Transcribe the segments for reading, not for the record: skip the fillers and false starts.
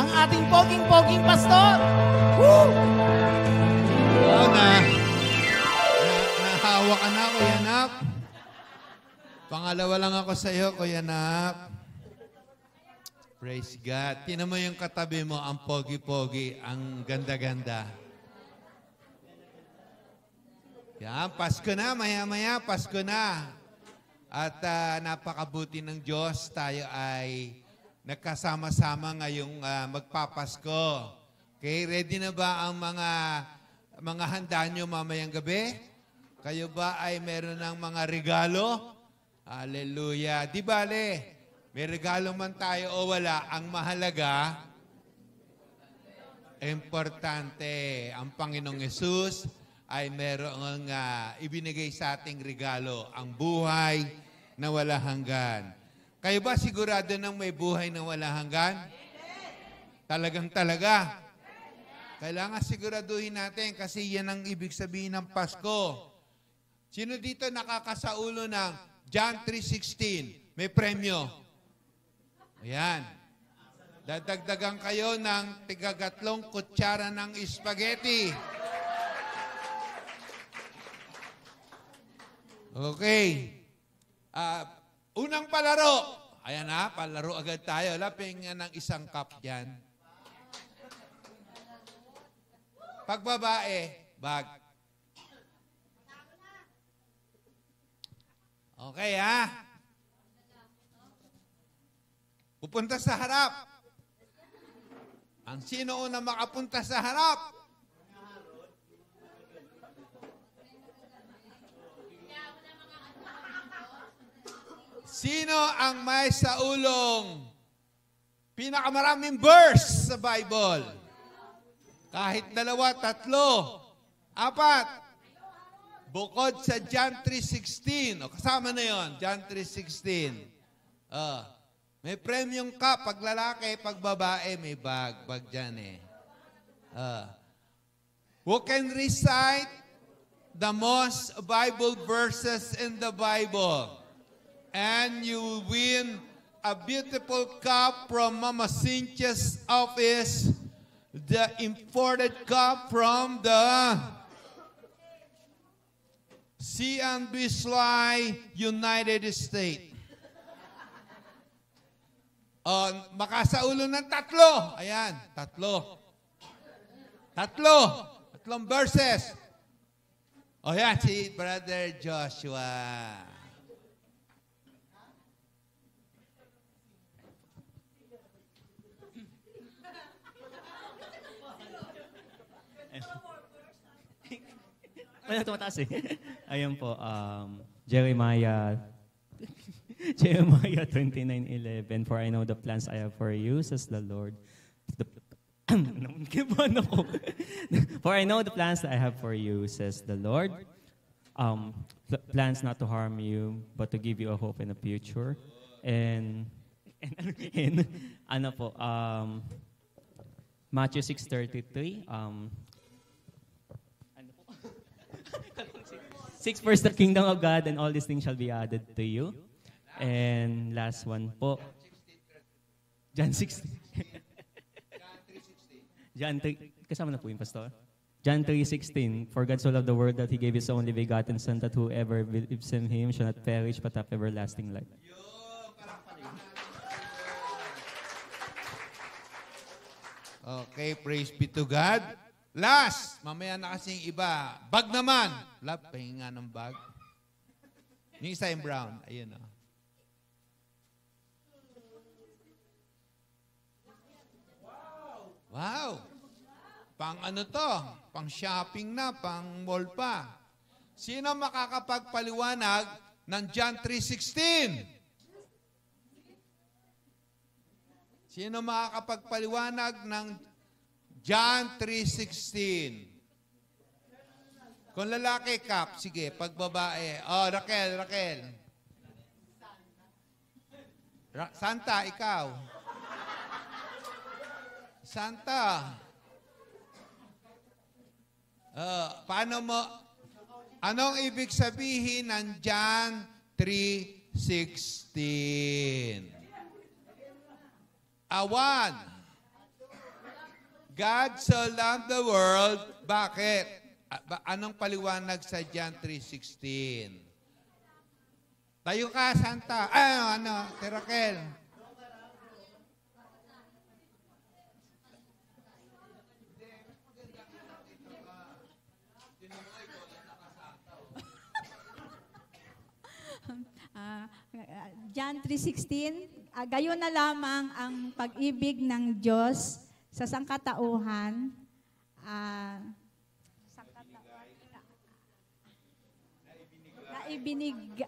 ang ating poging-poging pastor. Woo! Oo nahawa ka na, Kuya Nap. Pangalawa lang ako sa iyo, Kuya Nap. Praise God. Tingnan mo yung katabi mo, ang pogi-pogi, ang ganda-ganda. Yan, Pasko na, maya-maya, Pasko na. At napakabuti ng Diyos, tayo ay nagkasama-sama ngayong magpapasko. Okay, ready na ba ang mga handa nyo mamayang gabi? Kayo ba ay meron ng mga regalo? Hallelujah. Di bale, may regalo man tayo o wala, ang mahalaga, importante, ang Panginoong Yesus ay merong ibinigay sa ating regalo, ang buhay na wala hanggan. Kayo ba sigurado nang may buhay na wala hanggan? Talagang talaga. Kailangan siguraduhin natin kasi yan ang ibig sabihin ng Pasko. Sino dito nakakasaulo ng John 3:16? May premyo. Ayan. Dadagdagan kayo ng tigagatlong kutsara ng spaghetti. Okay. Unang palaro. Ayan ha, palaro agad tayo. Laping ng isang cup dyan. Pag babae, bag. Okay ha? Pupunta sa harap. Ang sino una makapunta sa harap? Sino ang may saulong pinakamaraming verse sa Bible? Kahit 2, 3, 4. Bukod sa John 3:16. O, kasama na yon, John 3:16. May premium ka pag lalaki, pag babae, may bag. Bag dyan eh. Who can recite the most Bible verses in the Bible? And you will win a beautiful cup from Mama Cynthia's office, the imported cup from the C&B Sly, United States. Makasaulo ng 3. Ayan, 3. 3 verses. O yan, si Brother Joshua. Wala tumataas eh. Ayun po, Jeremiah 29:11. For I know the plans I have for you, says the Lord. For I know the plans that I have for you, says the Lord. Plans not to harm you, but to give you a hope and a future. And ano po, Matthew 6:33. Seek first the kingdom of God, and all these things shall be added to you. And last one po, John 16. John 3, kasama na po yung pastor. John 3:16, for God so loved the world that He gave His only begotten Son, that whoever believes in Him shall not perish but have everlasting life. Okay, praise be to God. Last, mamaya na kasing iba. Bag naman. Love, pahinga ng bag. Yung isa yung brown. Ayun o. Wow! Pang ano to? Pang shopping na, pang mall pa. Sino makakapagpaliwanag ng John 3:16? Sino makakapagpaliwanag ng John 3:16? Kung lalaki, Kap, sige. Pag babae, Raquel. Santa, ikaw. Santa. Paano mo, anong ibig sabihin ng John 3:16? Awan. God so loved the world. Bakit? Anong paliwanag sa John 3:16? Tayo ka, Santa. Tirakel. John 3:16, gayon na lamang ang pag-ibig ng Diyos sa sangkatauhan. Na ibinigay.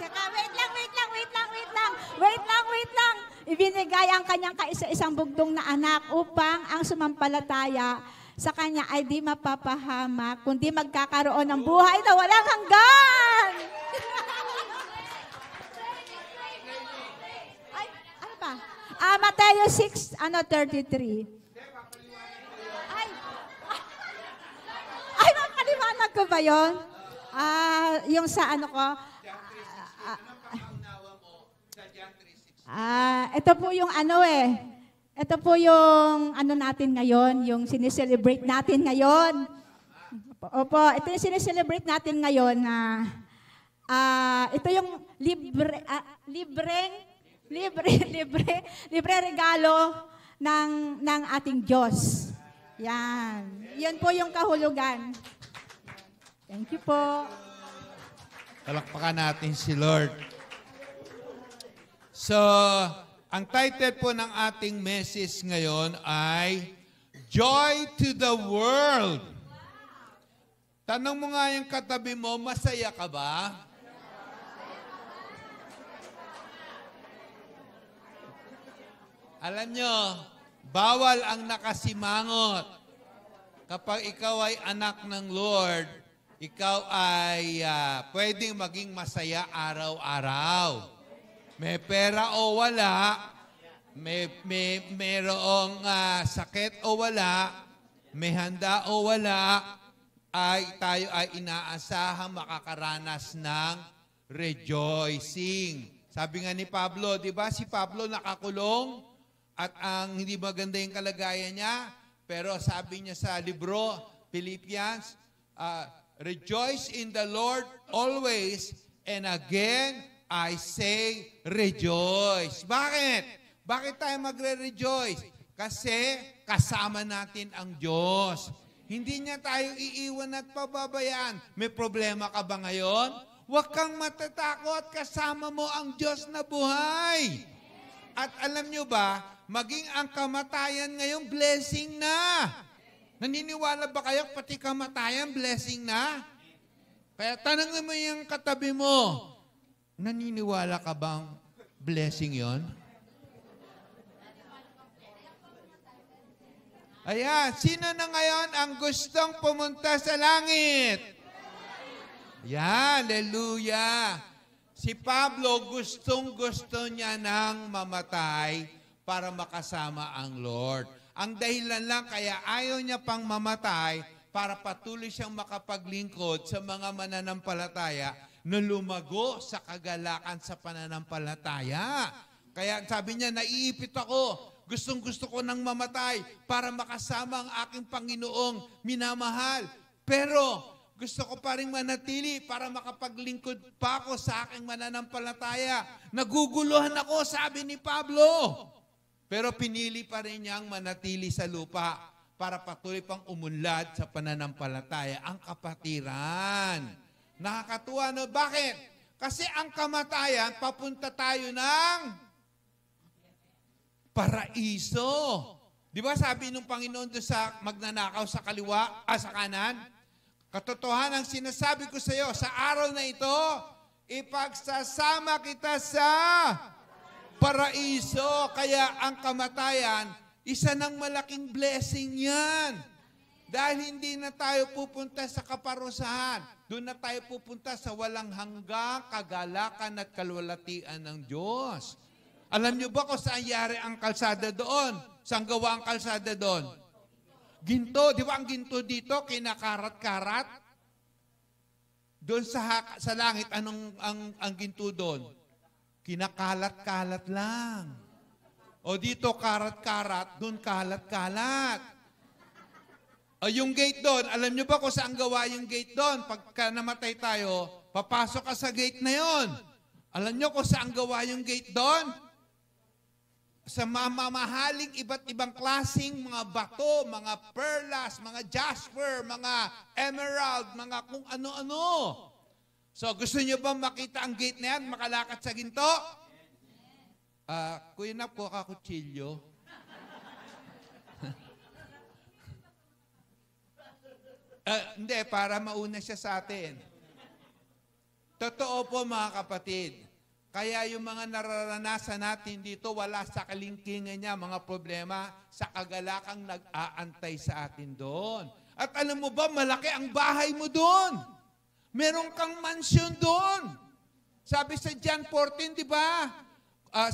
Teka, wait lang. Ibinigay ang kanyang kaisa-isang bugtong na anak upang ang sumampalataya sa kanya ay di mapapahamak, kundi magkakaroon ng buhay na walang hanggan. Ay, ano pa? Mateo 6:33. Ay, mapaliwanag ko ba yun? Yung sa ano ko? Ito po yung ano Ito po yung ano natin ngayon, yung sineselebrate natin ngayon. Opo, ito yung sineselebrate natin ngayon na ito yung libre regalo ng ating Diyos. Yan. Yan po yung kahulugan. Thank you po. Palakpakan natin si Lord. So, ang title po ng ating message ngayon ay Joy to the World. Tanong mo nga yung katabi mo, masaya ka ba? Alam nyo, bawal ang nakasimangot. Kapag ikaw ay anak ng Lord, ikaw ay pwedeng maging masaya araw-araw. May pera o wala, mayroong sakit o wala, may handa o wala, tayo ay inaasahang makakaranas ng rejoicing. Sabi nga ni Pablo, di ba si Pablo nakakulong at ang hindi maganda yung kalagayan niya, pero sabi niya sa libro, Philippians, rejoice in the Lord always, and again, I say rejoice. Bakit? Bakit tayo magre-rejoice? Kasi kasama natin ang Diyos. Hindi niya tayo iiwan at pababayaan. May problema ka ba ngayon? Huwag kang matatakot. Kasama mo ang Diyos na buhay. At alam nyo ba, maging ang kamatayan ngayong blessing na. Naniniwala ba kayo pati kamatayan blessing na? Kaya tanongin mo yung katabi mo, naniniwala ka bang blessing yon? Ayan, sino na ngayon ang gustong pumunta sa langit? Yan, hallelujah. Si Pablo gustong-gusto niya nang mamatay para makasama ang Lord. Ang dahilan lang kaya ayaw niya pang mamatay para patuloy siyang makapaglingkod sa mga mananampalataya na lumago sa kagalakan sa pananampalataya. Kaya sabi niya, naiipit ako. Gustong-gusto ko nang mamatay para makasama ang aking Panginoong minamahal. Pero gusto ko pa rin manatili para makapaglingkod pa ako sa aking mananampalataya. Naguguluhan ako, sabi ni Pablo. Pero pinili pa rin niyang manatili sa lupa para patuloy pang umunlad sa pananampalataya. Ang kapatiran. Nakakatuwa, no? Bakit? Kasi ang kamatayan, papunta tayo ng paraiso. Di ba sabi ng Panginoon doon sa magnanakaw sa kaliwa, sa kanan? Katotohanan ang sinasabi ko sa iyo, sa araw na ito, ipagsasama kita sa paraiso. Kaya ang kamatayan, isa ng malaking blessing yan. Dahil hindi na tayo pupunta sa kaparusahan. Doon na tayo pupunta sa walang hanggang kagalakan at kalwalatian ng Diyos. Alam niyo ba kung saan yari ang kalsada doon? Saan gawa ang kalsada doon? Ginto. Di ba ang ginto dito, kinakarat-karat? Doon sa langit, anong ang ginto doon? Kinakalat-kalat lang. O dito karat-karat, doon kalat-kalat. O yung gate doon, alam nyo ba kung saan gawa yung gate doon? Pagka namatay tayo, papasok ka sa gate na yon. Alam nyo kung saan gawa yung gate doon? Sa mamahaling iba't ibang klaseng mga bato, mga perlas, mga jasper, mga emerald, mga kung ano-ano. So gusto nyo ba makita ang gate na yan, makalakad sa ginto? Kuya na po ka kutsilyo. Hindi, para mauna siya sa atin. Totoo po mga kapatid. Kaya yung mga nararanasan natin dito, wala sa kalingkingan niya mga problema, sa kagalakang nag-aantay sa atin doon. At alam mo ba, malaki ang bahay mo doon. Meron kang mansion doon. Sabi sa John 14, di ba?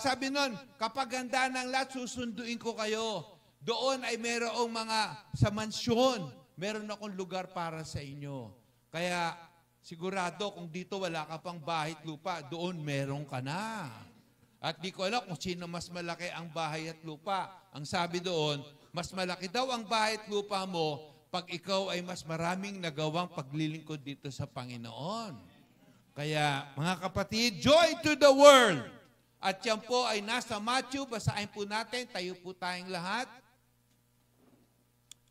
Sabi nun, kapag handa ng lahat, susunduin ko kayo. Doon ay merong mga sa mansyon. Meron akong lugar para sa inyo. Kaya sigurado kung dito wala ka pang bahay at lupa, doon meron ka na. At di ko alam kung sino mas malaki ang bahay at lupa. Ang sabi doon, mas malaki daw ang bahay at lupa mo pag ikaw ay mas maraming nagawang paglilingkod dito sa Panginoon. Kaya mga kapatid, joy to the world! At yan po ay nasa Matthew, basahin po natin, tayo po tayong lahat.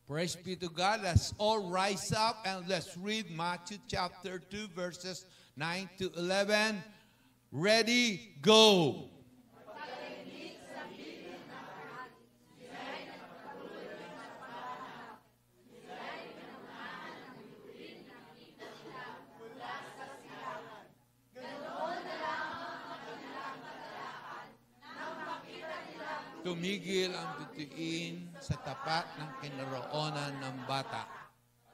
Praise be to God. Let's all rise up and let's read Matthew chapter 2 verses 9 to 11. Ready, go! Tumigil ang bituin sa tapat ng kinaroonan ng bata.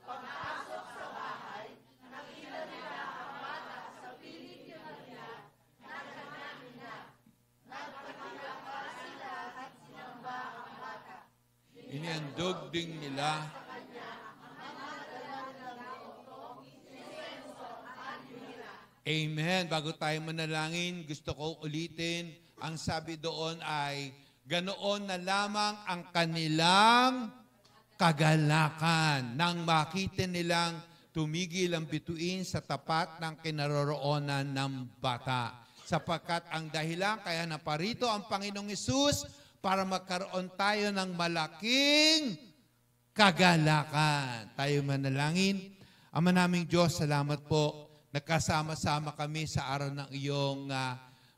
Pagpasok sa bahay, nakita nila ang bata sa piling nila, naghanap nila. Nagpakilala sila at sinamba ang bata. Inihandog din nila. Amen. Bago tayo manalangin, gusto ko ulitin, ang sabi doon ay, ganoon na lamang ang kanilang kagalakan nang makita nilang tumigil ang bituin sa tapat ng kinaroroonan ng bata. Sapagkat ang dahilan kaya naparito ang Panginoong Hesus para magkaroon tayo ng malaking kagalakan. Tayo manalangin. Ama naming Diyos, salamat po. Nagkasama-sama kami sa araw ng iyong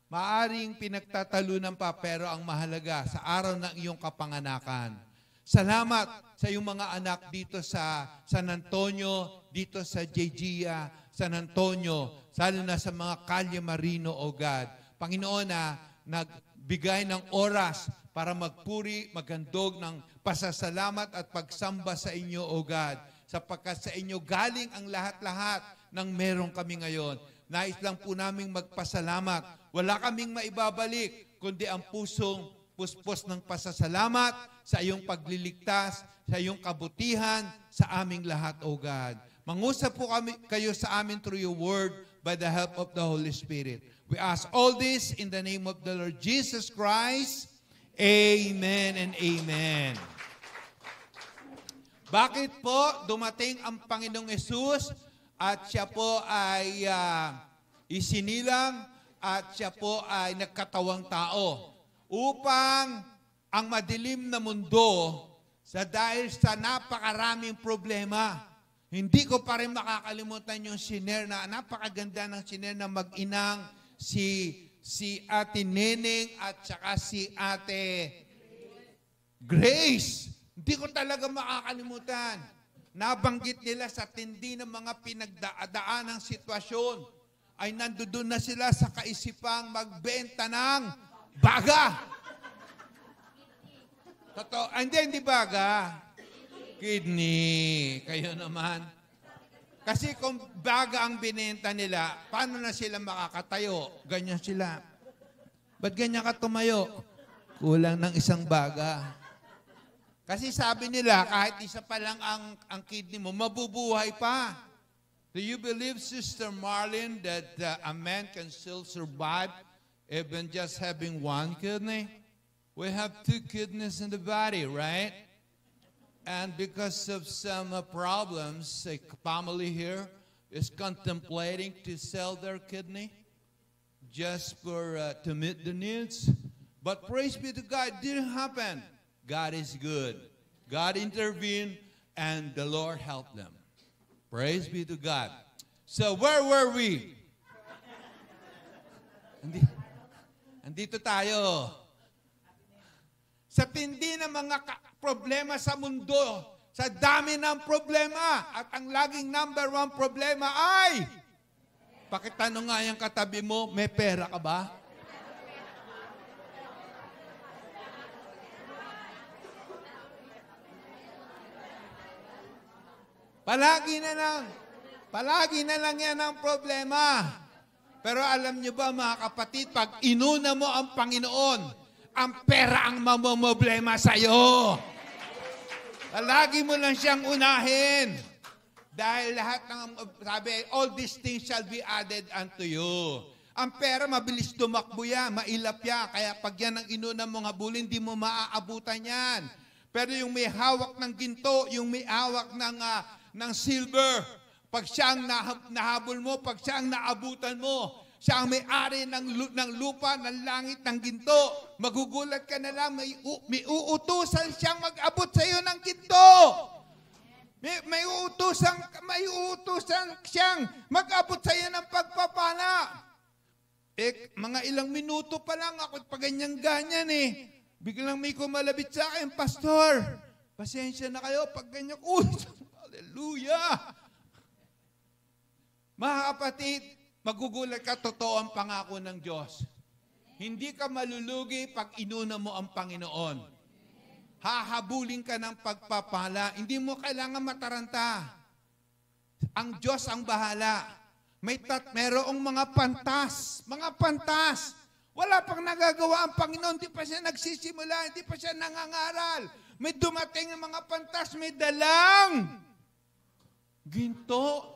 maaring pinagtatalunan pa, pero ang mahalaga, sa araw ng iyong kapanganakan. Salamat sa iyong mga anak dito sa San Antonio, dito sa Jejia, San Antonio, lalo na sa mga Kalye Marino, O God. Panginoon, na nagbigay ng oras para magpuri, maghandog ng pasasalamat at pagsamba sa inyo, O God. Sapagkat sa inyo galing ang lahat-lahat ng meron kami ngayon. Nais lang po naming magpasalamat. Wala kaming maibabalik, kundi ang pusong puspos ng pasasalamat sa iyong pagliligtas, sa iyong kabutihan, sa aming lahat, O God. Mangusap po kayo sa amin through your word by the help of the Holy Spirit. We ask all this in the name of the Lord Jesus Christ. Amen and amen. Bakit po dumating ang Panginoong Hesus at siya po ay isinilang at siya po ay nagkatawang tao upang ang madilim na mundo dahil sa napakaraming problema. Hindi ko pa rin makakalimutan yung siner na napakaganda ng siner na mag-inang si Ate Neneng at saka si Ate Grace. Hindi ko talaga makakalimutan. Nabanggit nila sa tindi ng mga pinagdaan ng sitwasyon ay nandoon na sila sa kaisipang magbenta ng baga. Totoo. Hindi baga. Kidney. Kayo naman. Kasi kung baga ang binenta nila, paano na sila makakatayo? Ganyan sila. Ba't ganyan ka tumayo? Kulang ng isang baga. Kasi sabi nila, kahit isa pa lang ang kidney mo, mabubuhay pa. Do you believe, Sister Marlene, that a man can still survive even just having one kidney? We have two kidneys in the body, right? And because of some problems, a family here is contemplating to sell their kidney just for to meet the needs. But praise be to God, it didn't happen. God is good. God intervened and the Lord helped them. Praise be to God. So where were we? Andito tayo. Sa tindi ng mga problema sa mundo, sa dami ng problema, at ang laging number one problema ay, pakitanong nga yung katabi mo, may pera ka ba? Palagi na lang yan ang problema. Pero alam niyo ba mga kapatid, pag inuna mo ang Panginoon, ang pera ang mamomblema sa'yo. Palagi mo lang siyang unahin. Dahil lahat ng, sabi, all these things shall be added unto you. Ang pera, mabilis tumakbo yan, mailap yan. Kaya pag yan ang inuna mong habulin, hindi mo maaabutan yan. Pero yung may hawak ng ginto, yung may hawak ng silver, pag siya ang nahabol mo, pag siya ang naabutan mo, siya ang may-ari ng lupa, ng langit, ng ginto. Magugulat ka na lang, may uutusan siyang mag-abot sa iyo ng ginto. May uutusan siyang mag-abot sa iyo ng pagpapala. Mga ilang minuto pa lang ako pa ganyan-ganyan eh. Biglang may kumalabit sa akin, Pastor, pasensya na kayo pag ganyan. Hallelujah! Mga kapatid, magugulat ka, totoo ang pangako ng Diyos. Hindi ka malulugi pag inuna mo ang Panginoon. Hahabulin ka ng pagpapala. Hindi mo kailangan mataranta. Ang Diyos ang bahala. Merong mga pantas. Mga pantas. Wala pang nagagawa ang Panginoon. Hindi pa siya nagsisimula. Hindi pa siya nangangaral. May dumating ng mga pantas. May dalang ginto,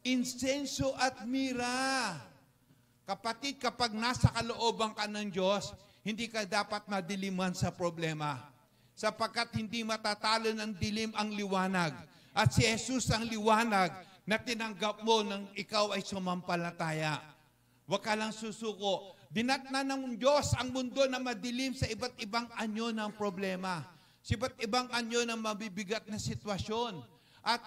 insenso at mira. Kapatid, kapag nasa kalooban ka ng Diyos, hindi ka dapat madiliman sa problema. Sapagkat hindi matatalo ng dilim ang liwanag. At si Jesus ang liwanag na tinanggap mo nang ikaw ay sumampalataya. Huwag ka lang susuko. Dinatna ng Diyos ang mundo na madilim sa iba't ibang anyo ng problema. Sa iba't ibang anyo ng mabibigat na sitwasyon. At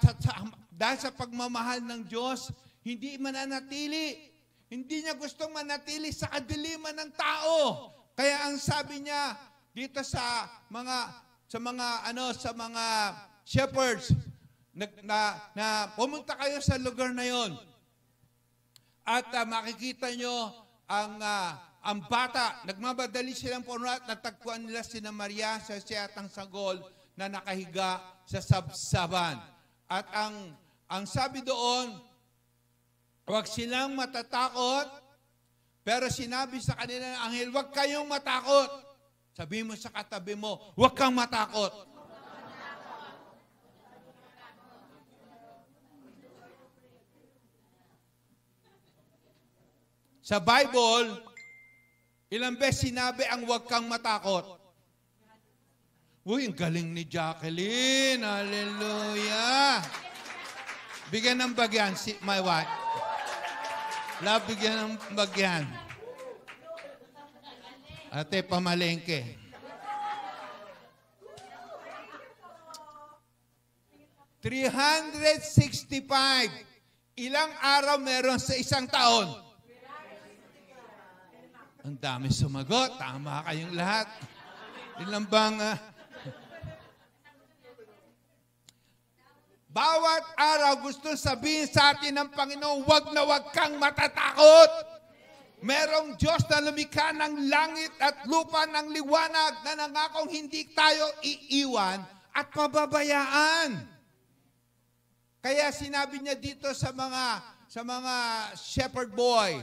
dahil sa pagmamahal ng Diyos, hindi mananatili. Hindi niya gustong manatili sa kadiliman ng tao. Kaya ang sabi niya dito sa mga shepherds na pumunta kayo sa lugar na yon. At makikita nyo ang bata, nagmabadali silang puno at natagpuan nila sina Maria sa siyatang sagol na nakahiga sa sabsaban. At ang sabi doon, huwag silang matatakot, pero sinabi sa kanila ng anghel, huwag kayong matakot. Sabi mo sa katabi mo, huwag kang matakot. Sa Bible, ilang beses sinabi ang huwag kang matakot. Uy, ang galing ni Jacqueline. Hallelujah. Bigyan ng bagyan, my wife. Love, bigyan ng bagyan. Ate, pamalengke. $365. Ilang araw meron sa isang taon? Ang dami sumagot. Tama kayong lahat. Ilang bang... Bawat araw gusto sabihin sa atin ng Panginoon, wag na wag kang matatakot. Merong Diyos na lumikha ng langit at lupa ng liwanag na nangakong hindi tayo iiwan at pababayaan. Kaya sinabi niya dito sa mga shepherd boy,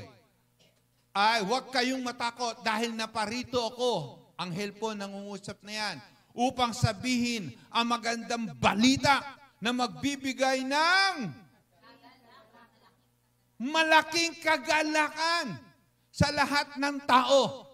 ay wag kayong matakot dahil naparito ako, anghel po nangungusap na yan, upang sabihin ang magandang balita na magbibigay ng malaking kagalakan sa lahat ng tao.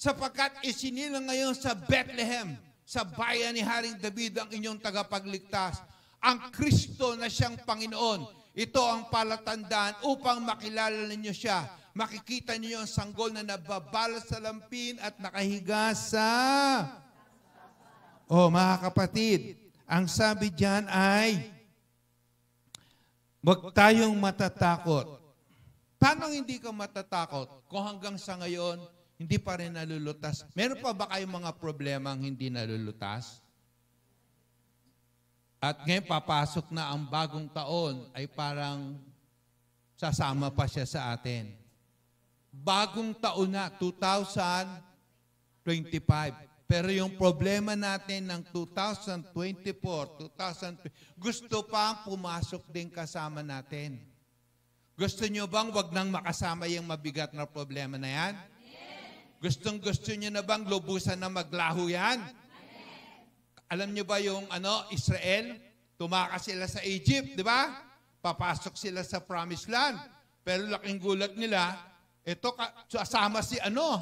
sapagkat isinilang ngayon sa Bethlehem, sa bayan ni Haring David ang inyong tagapagligtas, ang Kristo na siyang Panginoon. Ito ang palatandaan upang makilala ninyo siya. Makikita niyo ang sanggol na nababalot sa lampin at nakahiga sa... mga kapatid, ang sabi diyan ay, huwag tayong matatakot. Paano hindi ka matatakot kung hanggang sa ngayon, hindi pa rin nalulutas? Meron pa ba kayong mga problemang hindi nalulutas? At ngayon papasok na ang bagong taon ay parang sasama pa siya sa atin. Bagong taon na, 2025. Pero yung problema natin ng 2024, 2020, gusto pang pumasok din kasama natin. Gusto nyo bang wag nang makasama yung mabigat na problema na yan? Gustong-gusto nyo na bang lubusan na maglaho yan? Alam nyo ba yung Israel? Tumakas sila sa Egypt, di ba? Papasok sila sa Promised Land. Pero laking gulat nila, ito kasama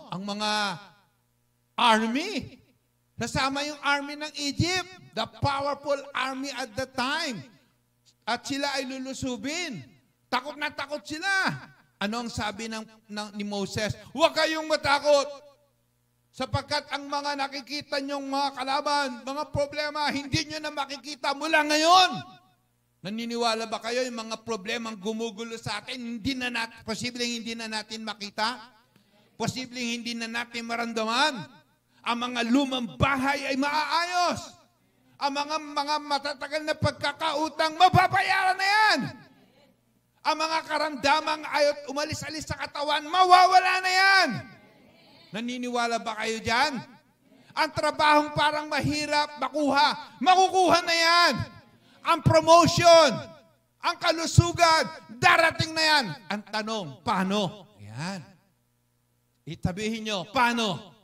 ang mga army. Kasama yung army ng Egypt, the powerful army at the time. At sila ay lulusubin. Takot na takot sila. Ano ang sabi ni Moses? Huwag kayong matakot. Sapagkat ang mga nakikita nyong mga kalaban, mga problema, hindi nyo na makikita mula ngayon. Naniniwala ba kayo yung mga problemang gumugulo sa atin, posibleng hindi na natin makita? Posibleng hindi na natin maramdaman? Ang mga lumang bahay ay maaayos. Ang mga matatagal na pagkakautang, mababayaran na yan. Ang mga karamdamang ayot umalis-alis sa katawan, mawawala na yan. Naniniwala ba kayo dyan? Ang trabahong parang mahirap makuha, makukuha na yan. Ang promotion, ang kalusugan, darating na yan. Ang tanong, paano? Yan. Itabihin nyo, paano?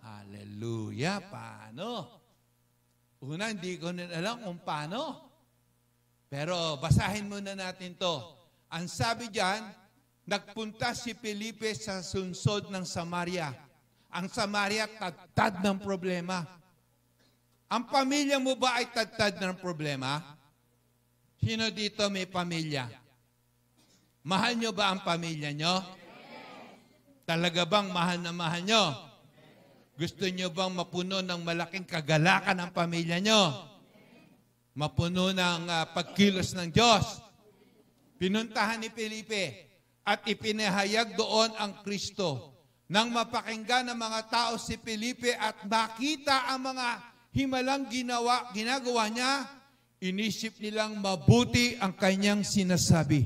Hallelujah, paano? Una, hindi ko na alam kung paano. Pero basahin muna natin to. Ang sabi dyan, nagpunta si Felipe sa sunsod ng Samaria. Ang Samaria, tad ng problema. Ang pamilya mo ba ay tad ng problema? Sino dito may pamilya? Mahal nyo ba ang pamilya nyo? Talaga bang mahal na mahal nyo? Gusto nyo bang mapuno ng malaking kagalakan ang pamilya nyo? Mapuno ng pagkilos ng Diyos? Pinuntahan ni Felipe at ipinahayag doon ang Kristo. Nang mapakinggan ng mga tao si Felipe at makita ang mga himalang ginagawa niya, inisip nilang mabuti ang kanyang sinasabi.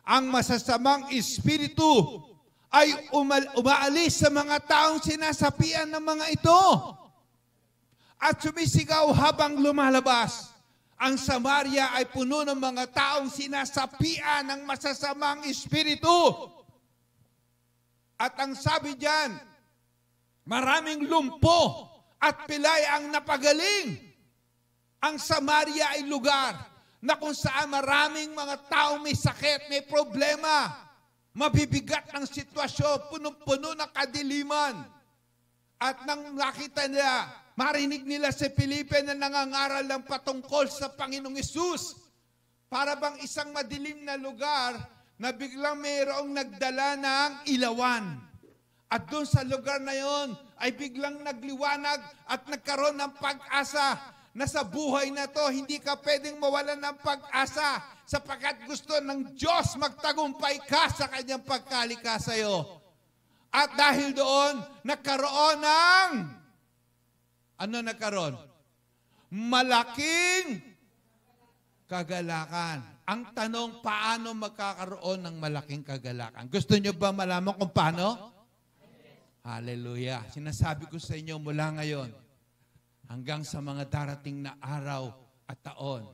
Ang masasamang espiritu ay umaalis sa mga taong sinasapian ng mga ito. At sumisigaw habang lumalabas. Ang Samaria ay puno ng mga taong sinasapian ng masasamang espiritu. At ang sabi diyan, maraming lumpo at pilay ang napagaling. Ang Samaria ay lugar na kung saan maraming mga taong may sakit, may problema, mabibigat ng sitwasyon, punong-puno ng kadiliman. At nang nakita nila, marinig nila si Felipe na nangangaral ng patungkol sa Panginoong Hesus. Para bang isang madilim na lugar na biglang mayroong nagdala ng ilawan. At doon sa lugar na yon ay biglang nagliwanag at nagkaroon ng pag-asa na sa buhay na to hindi ka pwedeng mawalan ng pag-asa sapagkat gusto ng Diyos magtagumpay ka sa kanyang pagkalika sa iyo. At dahil doon, nagkaroon ng nagkaroon? Malaking kagalakan. Ang tanong, paano magkakaroon ng malaking kagalakan? Gusto nyo ba malaman kung paano? Hallelujah. Sinasabi ko sa inyo mula ngayon, hanggang sa mga darating na araw at taon,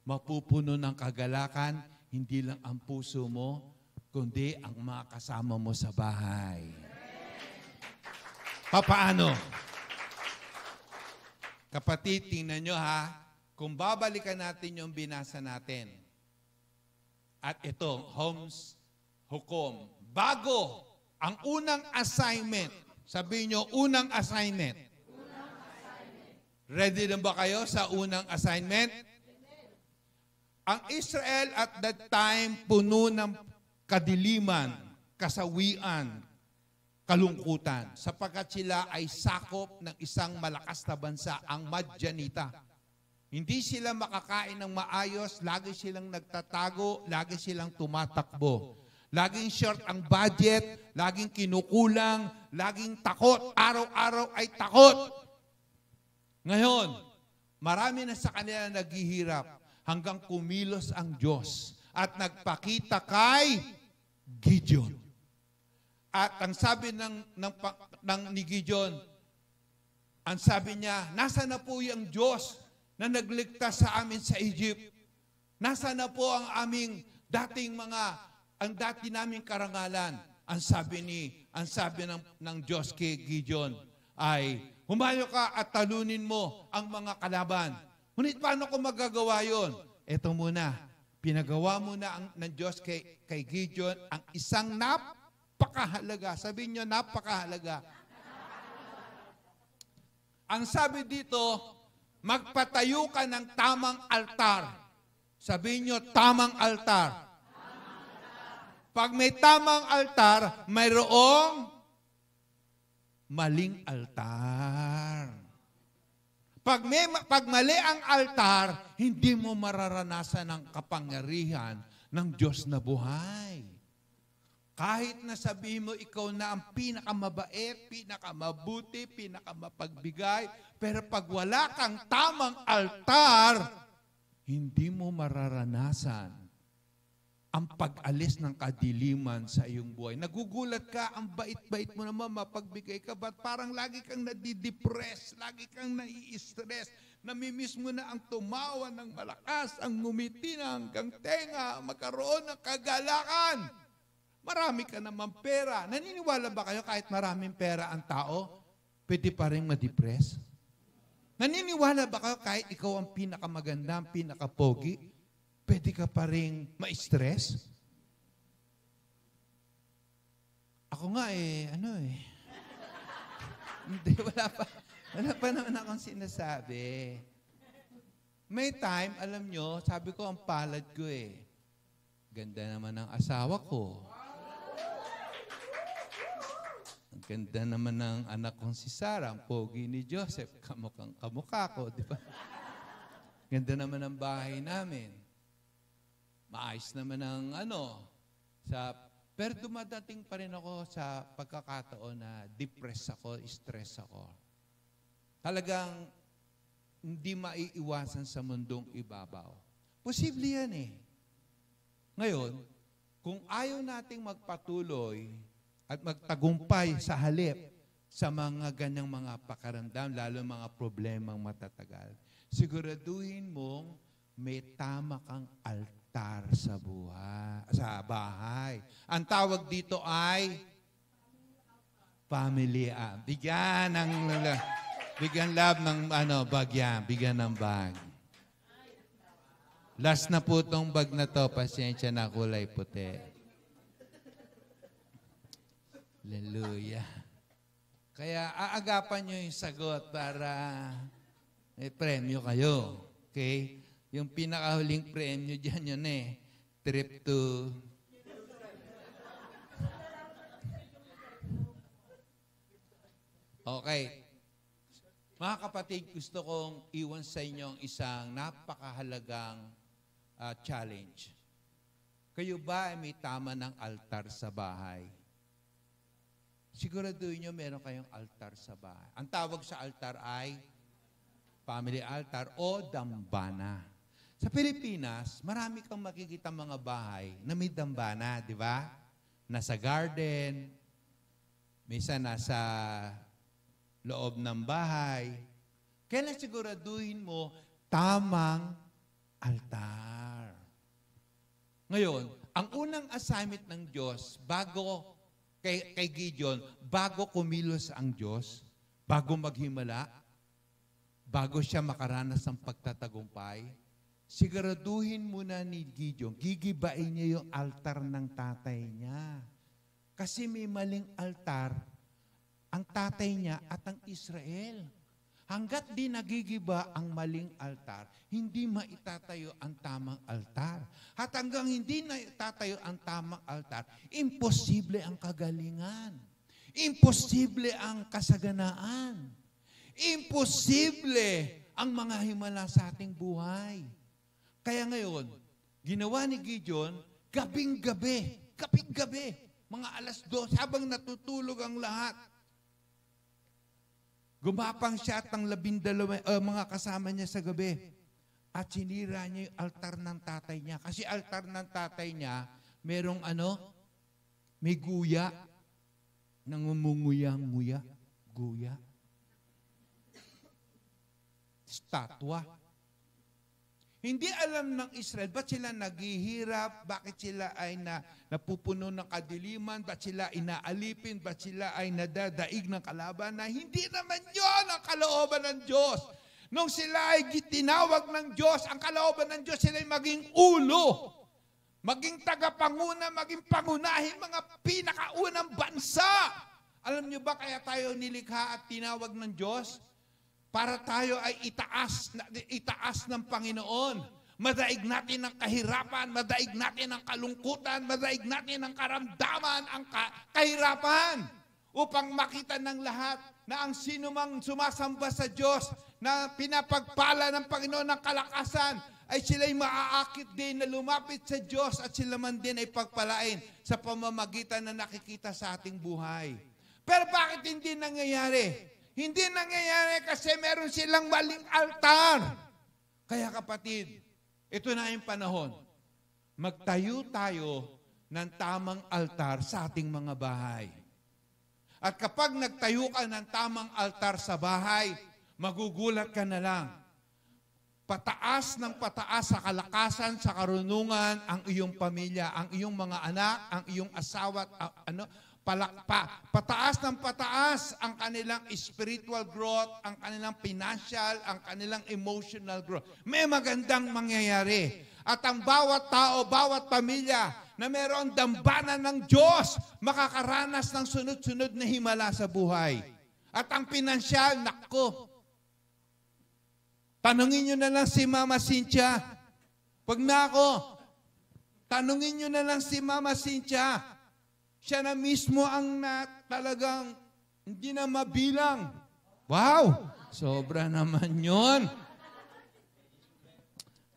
mapupuno ng kagalakan, hindi lang ang puso mo, kundi ang mga kasama mo sa bahay. Paano? Kapatid, tingnan nyo ha, kung babalikan natin yung binasa natin, at ito, Homs Hukom, bago ang unang assignment Sabihin nyo, unang assignment. Ready na ba kayo sa unang assignment? Ang Israel at that time puno ng kadiliman, kasawian, kalungkutan, sapagkat sila ay sakop ng isang malakas na bansa, ang Madyanita. Hindi sila makakain ng maayos, lagi silang nagtatago, lagi silang tumatakbo. Laging short ang budget, laging kinukulang, laging takot, araw-araw ay takot. Ngayon, marami na sa kanila naghihirap hanggang kumilos ang Diyos at nagpakita kay Gideon. At ang sabi ni Gideon, ang sabi niya, nasa na po yung Diyos na nagligtas sa amin sa Egypt? Nasa na po ang aming ang dati naming karangalan? Ang sabi ng Diyos kay Gideon ay, humayo ka at talunin mo ang mga kalaban. Ngunit paano ko magagawa yon? Ito muna, pinagawa muna ng Diyos kay Gideon ang isang napakahalaga. Sabihin niyo, napakahalaga. Ang sabi dito, magpatayo ka ng tamang altar. Sabihin niyo, tamang altar. Pag may tamang altar, mayroong maling altar. Pag mali ang altar, hindi mo mararanasan ang kapangyarihan ng Diyos na buhay. Kahit na sabihin mo ikaw na ang pinakamabait, pinakamabuti, pinakamapagbigay, pero pag wala kang tamang altar, hindi mo mararanasan ang pag-alis ng kadiliman sa iyong buhay. Nagugulat ka, ang bait-bait mo naman, mapagbigay ka, ba't parang lagi kang nadidepress, lagi kang nai-stress, namimiss mo na ang tumawa ng malakas, ang ngumiti na hanggang tenga, magkaroon ng kagalakan. Marami ka naman pera. Naniniwala ba kayo kahit maraming pera ang tao, pwede pa rin ma-depress? Naniniwala ba kayo kahit ikaw ang pinakamaganda, ang pinakapogi, pwede ka pa rin ma-stress? Ako nga hindi, wala pa naman akong sinasabi. May time, alam nyo, sabi ko, ang palad ko ganda naman ng asawa ko. Ang ganda naman ng anak kong si Sarah, ang pogi ni Joseph, kamukhang kamukha ko, di ba? Ganda naman ng bahay namin. Maayos naman ang pero dumadating pa rin ako sa pagkakataon na depressed ako, stress ako. Talagang hindi maiiwasan sa mundong ibabaw. Posible yan Ngayon, kung ayaw nating magpatuloy at magtagumpay sa halip sa mga ganyang mga pakaramdam, lalo mga problemang matatagal, siguraduhin mong may tama kang altar sa bahay. Ang tawag dito ay family. Bigyan love ng bag. Bigyan ng bag. Last na po itong bag na to. Pasensya na, kulay puti. Hallelujah. Kaya aagapan nyo yung sagot para may premyo kayo. Okay? Yung pinakahuling premyo dyan yun trip to... Okay. Mga kapatid, gusto kong iwan sa inyo isang napakahalagang challenge. Kayo ba ay may tama ng altar sa bahay? Siguraduhin nyo meron kayong altar sa bahay. Ang tawag sa altar ay family altar o dambana. Sa Pilipinas, marami kang makikita mga bahay na may dambana, di ba? Nasa garden, minsan nasa loob ng bahay. Kailan siguraduhin mo tamang altar. Ngayon, ang unang assignment ng Diyos kay Gideon, bago kumilos ang Diyos, bago maghimala, bago siya makaranas ng pagtatagumpay, siguraduhin muna ni Gideon, gigibain niya yung altar ng tatay niya. Kasi may maling altar ang tatay niya at ang Israel. Hanggat di nagigiba ang maling altar, hindi maitatayo ang tamang altar. At hanggang hindi na itatayo ang tamang altar, imposible ang kagalingan. Imposible ang kasaganaan. Imposible ang mga himala sa ating buhay. Kaya ngayon, ginawa ni Gideon, gabing-gabi, mga 2:00, habang natutulog ang lahat, gumapang siya at ang 12 mga kasama niya sa gabi. At sinira niya yung altar ng tatay niya. Kasi altar ng tatay niya, merong may guya. Nangumunguya-nguya. Guya. Statwa. Hindi alam ng Israel, ba't sila naghihirap, bakit sila ay napupuno ng kadiliman, ba't sila inaalipin, ba't sila ay nadadaig ng kalabanan. Hindi naman yon ang kalooban ng Diyos. Nung sila ay tinawag ng Diyos, ang kalooban ng Diyos, sila ay maging ulo, maging tagapanguna, maging pangunahin, mga pinakaunang bansa. Alam niyo ba kaya tayo nilikha at tinawag ng Diyos? Para tayo ay itaas ng Panginoon. Madaig natin ang kahirapan, madaig natin ang kalungkutan, madaig natin ang karamdaman, ang kahirapan. Upang makita ng lahat na ang sinumang sumasamba sa Diyos, na pinapagpala ng Panginoon ng kalakasan, ay sila'y maaakit din na lumapit sa Diyos at sila man din ay pagpalain sa pamamagitan na nakikita sa ating buhay. Pero bakit hindi nangyayari? Hindi nangyayari kasi meron silang maling altar. Kaya kapatid, ito na yung panahon. Magtayo tayo ng tamang altar sa ating mga bahay. At kapag nagtayo ka ng tamang altar sa bahay, magugulat ka na lang. Pataas ng pataas sa kalakasan, sa karunungan, ang iyong pamilya, ang iyong mga anak, ang iyong asawa, pataas ng pataas ang kanilang spiritual growth, ang kanilang financial, ang kanilang emotional growth. May magandang mangyayari. At ang bawat tao, bawat pamilya na mayroong dambana ng Diyos, makakaranas ng sunod-sunod na himala sa buhay. At ang pinansyal, nako, tanungin nyo na lang si Mama Cynthia. Pag na ako, tanungin nyo na lang si Mama Cynthia. Siya na mismo ang talagang hindi na mabilang. Wow! Sobra naman yon.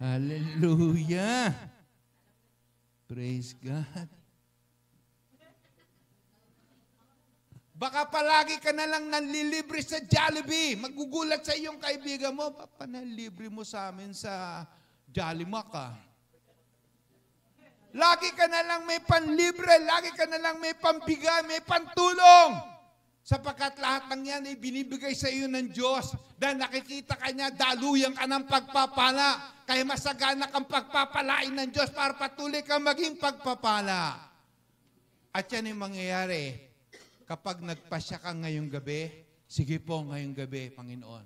Hallelujah! Praise God. Baka palagi ka na lang nanlilibre sa Jollibee. Magugulat sa iyong kaibigan mo, panalibre mo sa amin sa Jollimac ka. Lagi ka na lang may panlibre, lagi ka na lang may pambigay, may pantulong. Sapagkat lahat ng yan ay binibigay sa iyo ng Diyos. Dahil nakikita ka niya, daluyan ka ng pagpapala. Kaya masagana kang pagpapalain ng Diyos para patuloy kang maging pagpapala. At yan ay mangyayari kapag nagpasya ka ngayong gabi. Sige po ngayong gabi, Panginoon,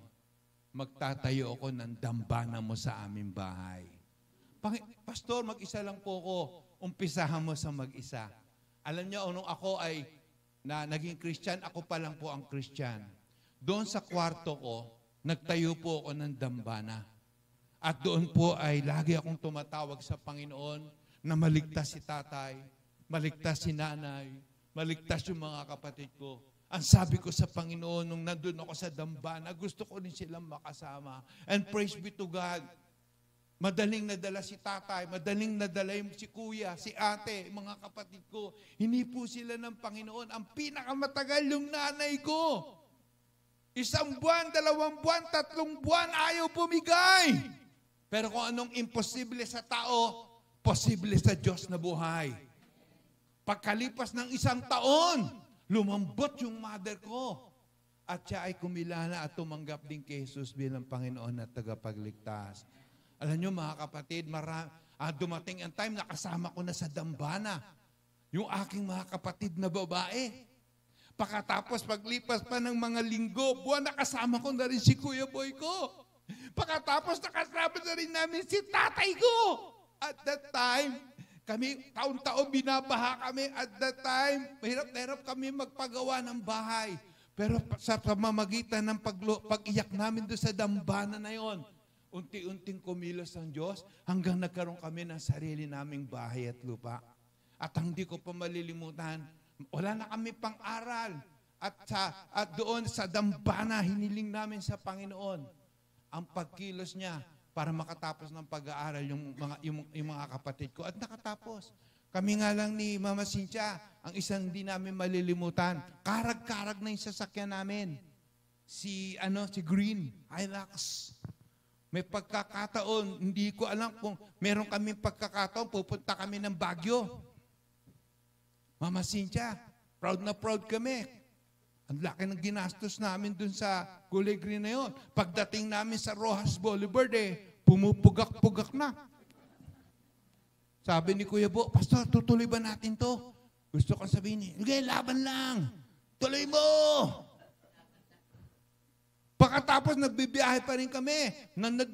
magtatayo ako ng dambana mo sa aming bahay. Pastor, mag-isa lang po ako. Umpisahan mo sa mag-isa. Alam niyo, nung ako ay naging Christian, ako pa lang po ang Christian. Doon sa kwarto ko, nagtayo po ako ng dambana. At doon po ay lagi akong tumatawag sa Panginoon na maligtas si tatay, maligtas si nanay, maligtas yung mga kapatid ko. Ang sabi ko sa Panginoon, nung nandun ako sa dambana, gusto ko rin silang makasama. And praise be to God. Madaling nadala si tatay, madaling nadala si kuya, si ate, mga kapatid ko. Hindi po sila ng Panginoon. Ang pinakamatagal yung nanay ko. 1 buwan, 2 buwan, 3 buwan, ayaw pumigay. Pero kung anong imposible sa tao, posible sa Diyos na buhay. Pagkalipas ng 1 taon, lumambot yung mother ko. At siya ay kumilala at tumanggap din kay Jesus bilang Panginoon at tagapagligtas. Alam nyo mga kapatid, dumating ang time na kasama ko na sa dambana yung aking mga kapatid na babae. Pagkatapos paglipas pa ng mga linggo, buwan nakasama ko na rin si Kuya Boy ko. Pagkatapos nakasama na rin namin si tatay ko. At that time, kami taon-taon binabaha kami. At that time, mahirap na hirap kami magpagawa ng bahay. Pero sa pamamagitan ng pag-iyak namin doon sa dambana na yon, unti-unting kumilos ang Diyos hanggang nagkaroon kami ng sarili naming bahay at lupa. At hindi ko pa malilimutan, wala na kami pang-aral. At doon sa dambana, hiniling namin sa Panginoon ang pagkilos niya para makatapos ng pag-aaral yung mga kapatid ko. At nakatapos. Kami nga lang ni Mama Cynthia, ang isang hindi namin malilimutan, karag-karag na yung sasakyan namin. Si Green, Hilux. May pagkakataon, hindi ko alam kung meron kami pagkakataon, pupunta kami ng Baguio. Mama Cynthia, proud na proud kami. Ang laki ng ginastos namin dun sa Kulay Green na yun. Pagdating namin sa Rojas Boulevard, pumupugak-pugak na. Sabi ni Kuya Bo, Pastor, tutuloy ba natin to? Gusto kong sabihin niya, okay, laban lang. Tuloy mo! Pagkatapos, nagbibiyahe pa rin kami.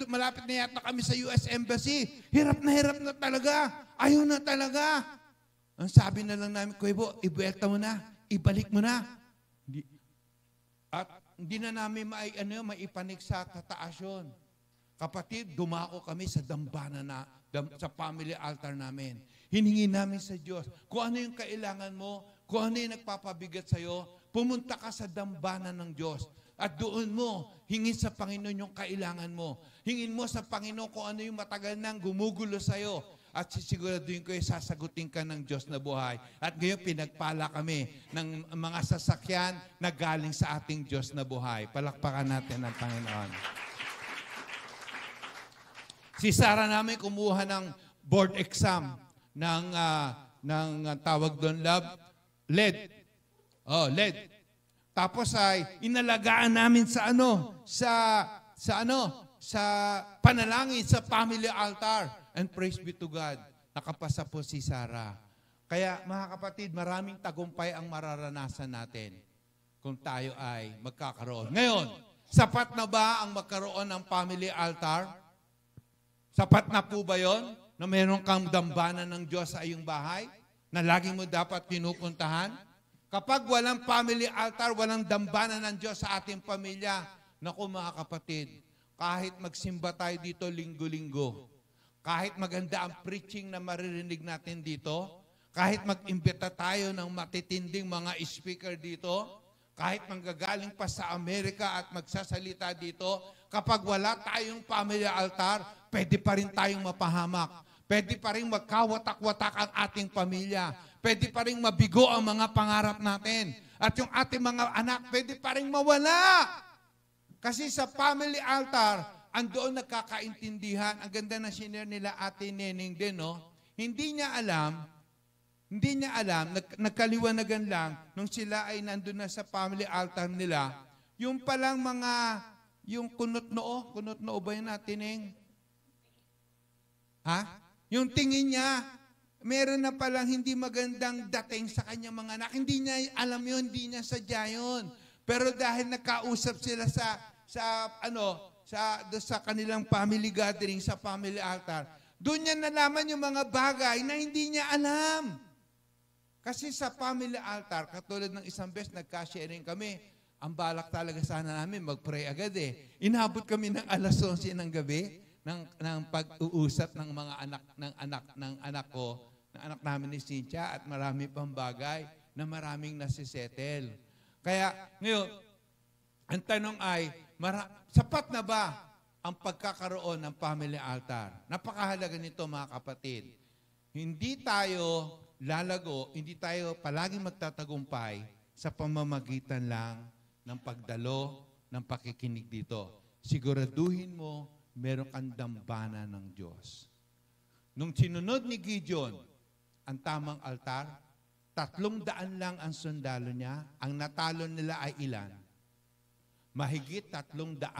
Malapit na yata kami sa US Embassy. Hirap na talaga. Ayaw na talaga. Ang sabi na lang namin, Kuya Bo, ibuelta mo na. Ibalik mo na. At hindi na namin maipanik sa tataas yun. Kapatid, dumako kami sa dambana sa family altar namin. Hiningi namin sa Diyos, kung ano yung kailangan mo, kung ano yung nagpapabigat sa'yo, pumunta ka sa dambana ng Diyos. At doon mo, hingin sa Panginoon yung kailangan mo. Hingin mo sa Panginoon kung ano yung matagal nang gumugulo sa'yo. At sisiguraduhin ko yung sasagutin ka ng Diyos na buhay. At ngayon pinagpala kami ng mga sasakyan na galing sa ating Diyos na buhay. Palakpakan natin ang Panginoon. Si Sarah namin kumuha ng board exam ng tawag doon, LED. LED. Tapos ay inalagaan namin sa panalangin sa family altar. And praise be to God, nakapasa po si Sarah. Kaya mga kapatid, maraming tagumpay ang mararanasan natin kung tayo ay magkakaroon. Ngayon, sapat na ba ang magkaroon ng family altar? Sapat na po ba yon na mayroon kang dambana ng Diyos sa iyong bahay na lagi mo dapat pinupuntahan? Kapag walang family altar, walang dambana ng Diyos sa ating pamilya, naku mga kapatid, kahit magsimba tayo dito linggo-linggo, kahit maganda ang preaching na maririnig natin dito, kahit mag-imbita tayo ng matitinding mga speaker dito, kahit manggagaling pa sa Amerika at magsasalita dito, kapag wala tayong family altar, pwede pa rin tayong mapahamak. Pwede pa rin magkawatak-watak ang ating pamilya. Pwede pa rin mabigo ang mga pangarap natin. At yung ating mga anak, pwede pa rin mawala. Kasi sa family altar, andoon nagkakaintindihan. Ang ganda na sinare nila Ate Neneng din, no? Hindi niya alam, nagkaliwanagan lang, nung sila ay nandun na sa family altar nila, yung palang yung kunot-noo ba yun Ate Neng? Ha? Yung tingin niya, meron na palang hindi magandang dating sa kanyang mga anak. Hindi niya alam yun, hindi niya sadya yun. Pero dahil nakausap sila sa kanilang family gathering, sa family altar, doon niya nalaman yung mga bagay na hindi niya alam. Kasi sa family altar, katulad ng isang beses, nagka-sharing kami, ang balak talaga sana namin, mag-pray agad eh. Inabot kami ng alas 11 ng gabi, ng pag-uusap ng mga anak ko, ng anak namin ni Cynthia, at marami pang bagay na maraming nasisettle. Kaya ngayon, ang tanong ay, sapat na ba ang pagkakaroon ng family altar? Napakahalaga nito mga kapatid. Hindi tayo lalago, hindi tayo palaging magtatagumpay sa pamamagitan lang ng pagdalo, ng pakikinig dito. Siguraduhin mo, meron kang dambana ng Diyos. Nung sinunod ni Gideon ang tamang altar, 300 lang ang sundalo niya. Ang natalo nila ay ilan? Mahigit 300,000.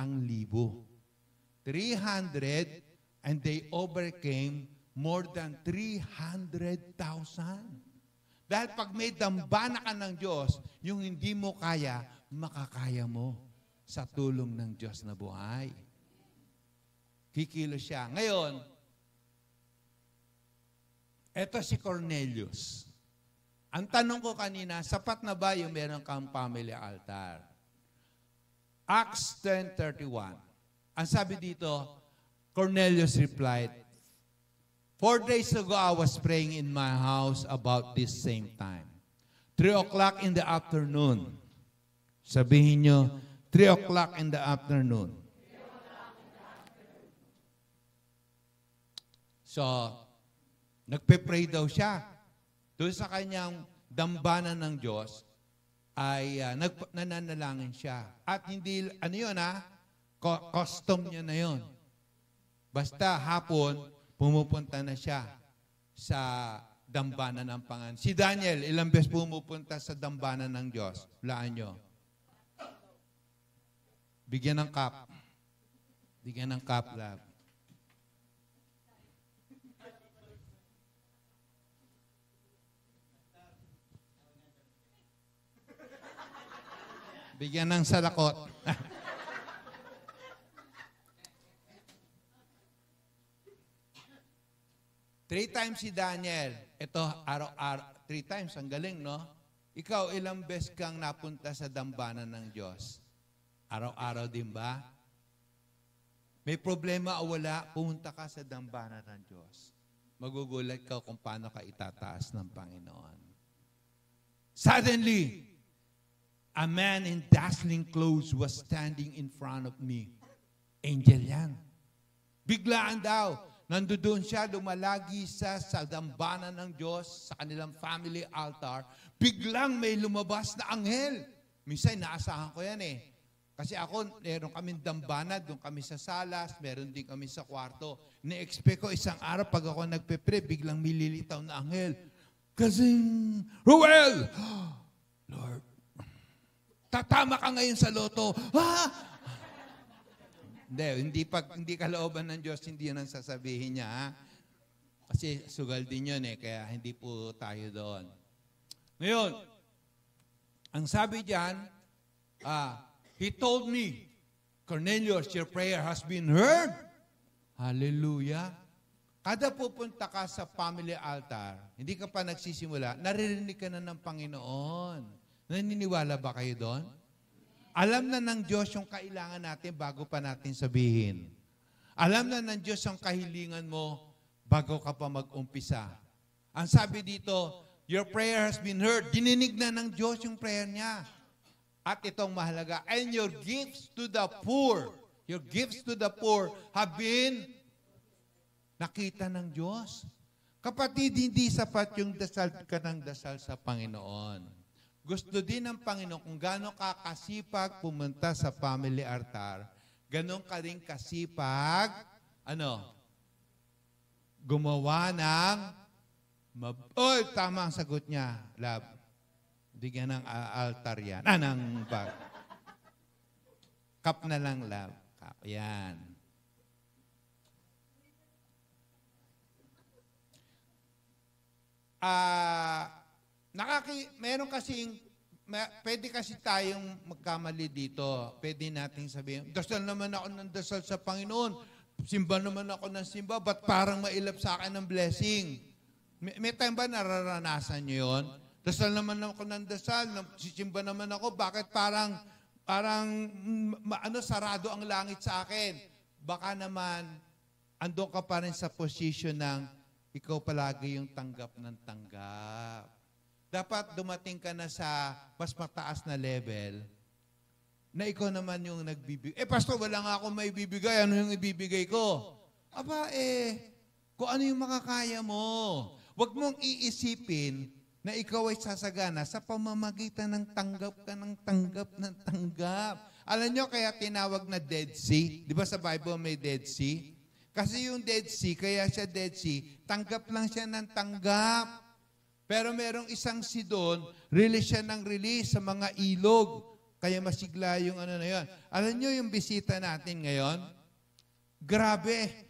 300, and they overcame more than 300,000. Dahil pag may dambana ka ng Diyos, yung hindi mo kaya, makakaya mo sa tulong ng Diyos na buhay. Kikilos siya. Ngayon, eto si Cornelius. Ang tanong ko kanina, sapat na ba yung meron kang family altar? Acts 10:31. Ang sabi dito, Cornelius replied, 4 days ago I was praying in my house about this same time. 3 o'clock in the afternoon. Sabihin nyo, 3 o'clock in the afternoon. So, nagpe-pray daw siya. Doon sa kanyang dambana ng Diyos, ay nananalangin siya. At hindi, ano yun custom niya na yun. Basta hapon, pumupunta na siya sa dambana ng Panginoon. Si Daniel, ilang beses pumupunta sa dambana ng Diyos? Hulaan nyo. Bigyan ng cup. Bigyan ng cup, love. Bigyan ng salakot. Three times si Daniel. Ito, araw-araw. 3 times, ang galing, no? Ikaw, ilang beses kang napunta sa dambana ng Diyos? Araw-araw din ba? May problema o wala, pumunta ka sa dambana ng Diyos. Magugulat ka kung paano ka itataas ng Panginoon. Suddenly, a man in dazzling clothes was standing in front of me. Angel yan. Biglaan daw. Nandoon siya, lumalagi sa dambana ng Diyos, sa kanilang family altar. Biglang may lumabas na anghel. Minsan, naasahan ko yan Kasi ako, meron kaming dambana, doon kami sa salas, meron din kami sa kwarto. Ne-expect ko isang araw, pag ako nagpe-pray, biglang mililitaw na anghel. Kasing, Ruel! Lord, tatama ka ngayon sa loto. Hindi kalooban ng Diyos, hindi yan ang sasabihin niya. Kasi sugal din yun kaya hindi po tayo doon. Ngayon, ang sabi diyan, he told me, Cornelius, your prayer has been heard. Hallelujah. Kada pupunta ka sa family altar, hindi ka pa nagsisimula, naririnig ka na ng Panginoon. Naniniwala ba kayo doon? Alam na ng Diyos yung kailangan natin bago pa natin sabihin. Alam na ng Diyos yung kahilingan mo bago ka pa mag-umpisa. Ang sabi dito, your prayer has been heard. Dininig na ng Diyos yung prayer niya. At itong mahalaga, and your gifts to the poor have been nakita ng Diyos. Kapatid, hindi sapat yung dasal ka ng dasal sa Panginoon. Gusto din ng Panginoon kung gaano ka kasipag pumunta sa family altar, ganon ka rin kasipag, gumawa ng, tama ang sagot niya, love. Bigyan ng altar yan. Ng bag. Cup na lang, love. Cup, yan. Meron kasing, pwede kasi tayong magkamali dito. Pwede nating sabihin, dasal naman ako ng dasal sa Panginoon. Simba naman ako ng simba. Ba't parang mailap sa akin ng blessing? May time ba nararanasan nyo yun? Dasal naman ako ng dasal. Sisimba naman ako. Bakit parang sarado ang langit sa akin? Baka naman, andun ka pa rin sa position ng ikaw palagi yung tanggap ng tanggap. Dapat dumating ka na sa mas mataas na level na ikaw naman yung nagbibigay. Pastor, wala nga ako may bibigay. Ano yung ibibigay ko? Kung ano yung makakaya mo. Huwag mong iisipin na ikaw ay sasagana sa pamamagitan ng tanggap ka ng tanggap ng tanggap. Alam nyo, kaya tinawag na Dead Sea. Di ba sa Bible may Dead Sea? Kasi yung Dead Sea, kaya siya Dead Sea, tanggap lang siya ng tanggap. Pero merong isang Sidon, release siya ng release sa mga ilog. Kaya masigla yung na yun. Alam nyo yung bisita natin ngayon? Grabe.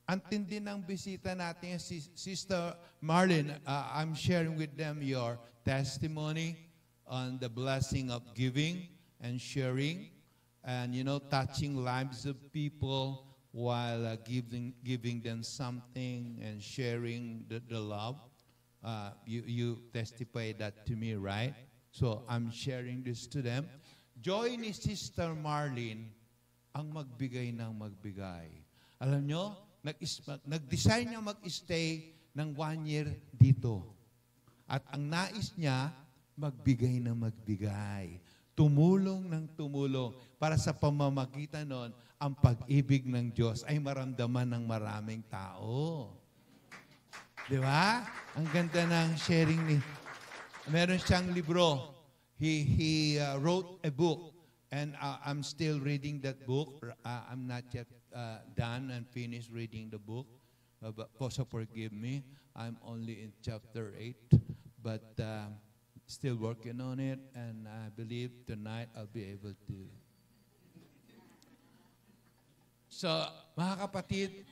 Ang tindi ng bisita natin, Sister Marlene. I'm sharing with them your testimony on the blessing of giving and sharing. And, touching lives of people while giving them something and sharing the love. You testify that to me, right? So I'm sharing this to them. joy ni Sister Marlene ang magbigay ng magbigay. Alam nyo, nag-design niya mag-stay ng 1 year dito. At ang nais niya, magbigay ng magbigay. Tumulong ng tumulong para sa pamamagitan nun, ang pag-ibig ng Diyos ay maramdaman ng maraming tao. Di ba? Ang ganda ng sharing ni... Meron siyang libro. He wrote a book. And I'm still reading that book. I'm not yet done and finished reading the book. But so forgive me. I'm only in chapter 8. But still working on it. And I believe tonight I'll be able to. So, mga kapatid,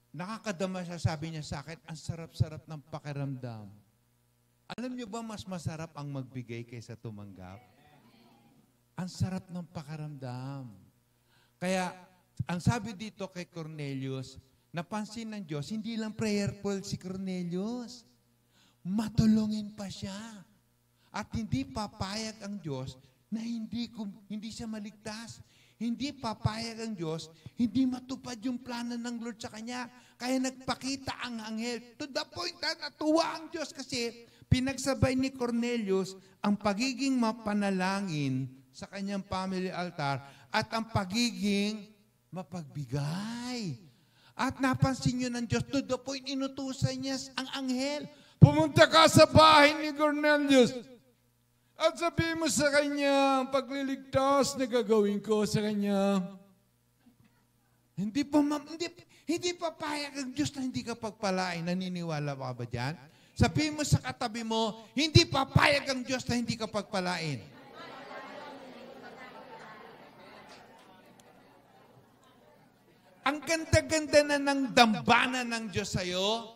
nakakadama siya, sabi niya sa akin, ang sarap-sarap ng pakiramdam. Alam niyo ba mas masarap ang magbigay kaysa tumanggap? Ang sarap ng pakiramdam. Kaya, ang sabi dito kay Cornelius, napansin ng Diyos, hindi lang prayerful si Cornelius. Matulungin pa siya. At hindi papayag ang Diyos na hindi siya maligtas. Hindi papayag ang Diyos, hindi matupad yung plano ng Lord sa kanya. Kaya nagpakita ang anghel. To the point na natuwa ang Diyos kasi pinagsabay ni Cornelius ang pagiging mapanalangin sa kanyang family altar at ang pagiging mapagbigay. At napansin nyo ng Diyos, to the point inutusan niya ang anghel. Pumunta ka sa bahay ni Cornelius. At sabihin mo sa kanya, ang pagliligtas na gagawin ko sa kanya. Hindi pa payag ang Diyos na hindi ka pagpalain. Naniniwala ka ba dyan? Sabihin mo sa katabi mo, hindi pa payag ang Diyos na hindi ka pagpalain. Ang ganda-ganda na ng dambana ng Diyos sa'yo.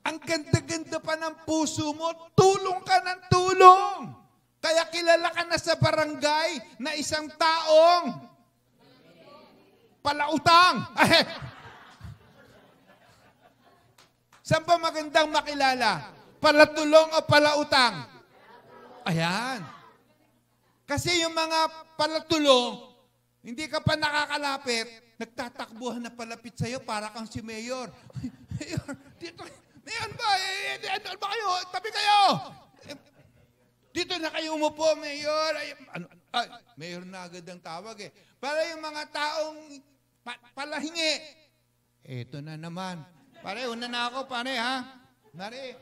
Ang ganda-ganda pa ng puso mo. Tulong ka ng tulong. Kaya kilala ka na sa barangay na isang taong palautang. Saan pa magandang makilala? Palatulong o palautang? Ayan. Kasi yung mga palatulong, hindi ka pa nakakalapit, nagtatakbuhan na palapit sa'yo para kang si Mayor. Mayor, dito, Mayor ba? Ano ba kayo? Tabi kayo! Dito na kayo umupo, Mayor. Mayor na agad ang tawag eh. Para yung mga taong palahingi. Eto na naman. Pare, una na ako, pare, ha? Pare.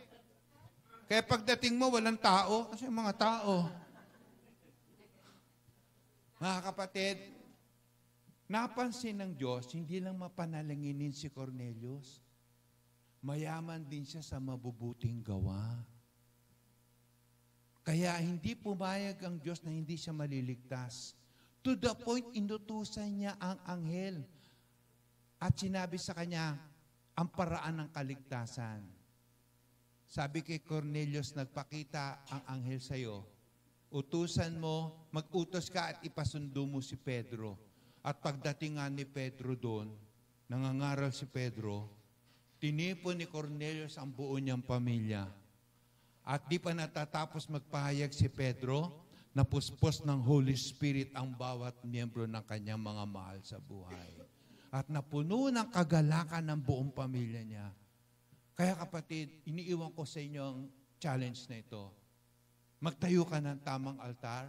Kaya pagdating mo, walang tao. Kasi yung mga tao. Mga kapatid, napansin ng Diyos, hindi lang mapanalanginin si Cornelius. Mayaman din siya sa mabubuting gawa. Kaya hindi pumayag ang Diyos na hindi siya maliligtas. To the point, inutusan niya ang anghel. At sinabi sa kanya, ang paraan ng kaligtasan. Sabi kay Cornelius, nagpakita ang anghel sa'yo. Utusan mo, mag-utos ka at ipasundo mo si Pedro. At pagdating nga ni Pedro doon, nangangaral si Pedro, tinipon ni Cornelius ang buo niyang pamilya. At di pa natatapos magpahayag si Pedro, napuspos ng Holy Spirit ang bawat miyembro ng kanyang mga mahal sa buhay. At napuno ng kagalakan ng buong pamilya niya. Kaya kapatid, iniiwan ko sa inyo ang challenge na ito. Magtayo ka ng tamang altar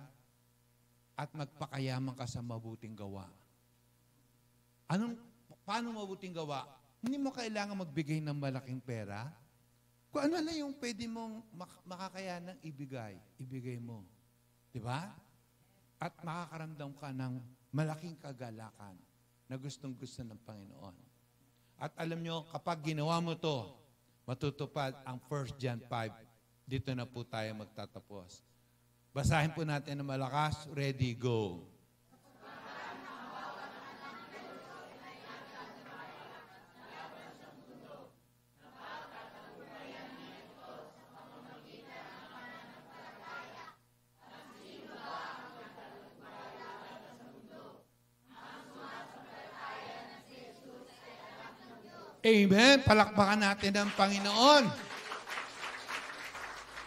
at magpakayaman ka sa mabuting gawa. Paano mabuting gawa? Hindi mo kailangan magbigay ng malaking pera. Kung ano na yung pwede mong makakayanang ibigay mo. Diba? At makakaramdam ka ng malaking kagalakan na gustong-gusto ng Panginoon. At alam nyo, kapag ginawa mo to, matutupad ang 1 John 5. Dito na po tayo magtatapos. Basahin po natin na malakas. Ready, go. Amen. Palakpakan natin ang Panginoon.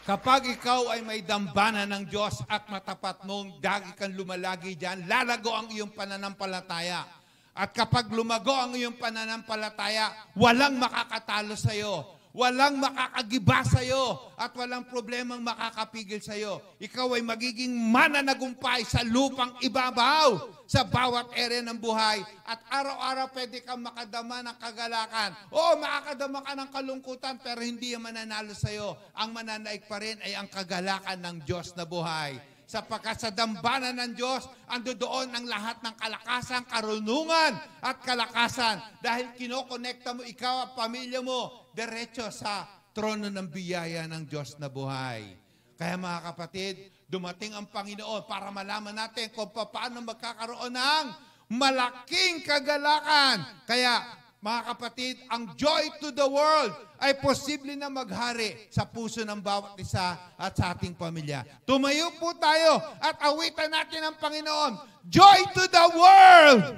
Kapag ikaw ay may dambana ng Diyos at matapat mong dagi kang lumalagi dyan, lalago ang iyong pananampalataya. At kapag lumago ang iyong pananampalataya, walang makakatalo sa iyo. Walang makakagiba sa iyo at walang problemang makakapigil sa iyo. Ikaw ay magiging mananagumpay sa lupang ibabaw sa bawat area ng buhay at araw-araw pwede kang makadama ng kagalakan. Oo, makakadama ka ng kalungkutan pero hindi yan mananalo sa iyo. Ang mananaig pa rin ay ang kagalakan ng Diyos na buhay. Sapagkat sa dambana ng Diyos, ando doon ang lahat ng kalakasan, karunungan at kalakasan. Dahil kinokonekta mo ikaw at pamilya mo diretso sa trono ng biyaya ng Diyos na buhay. Kaya mga kapatid, dumating ang Panginoon para malaman natin kung paano magkakaroon ng malaking kagalakan. Kaya mga kapatid, ang joy to the world ay posible na maghari sa puso ng bawat isa at sa ating pamilya. Tumayo po tayo at awitan natin ang Panginoon. Joy to the world!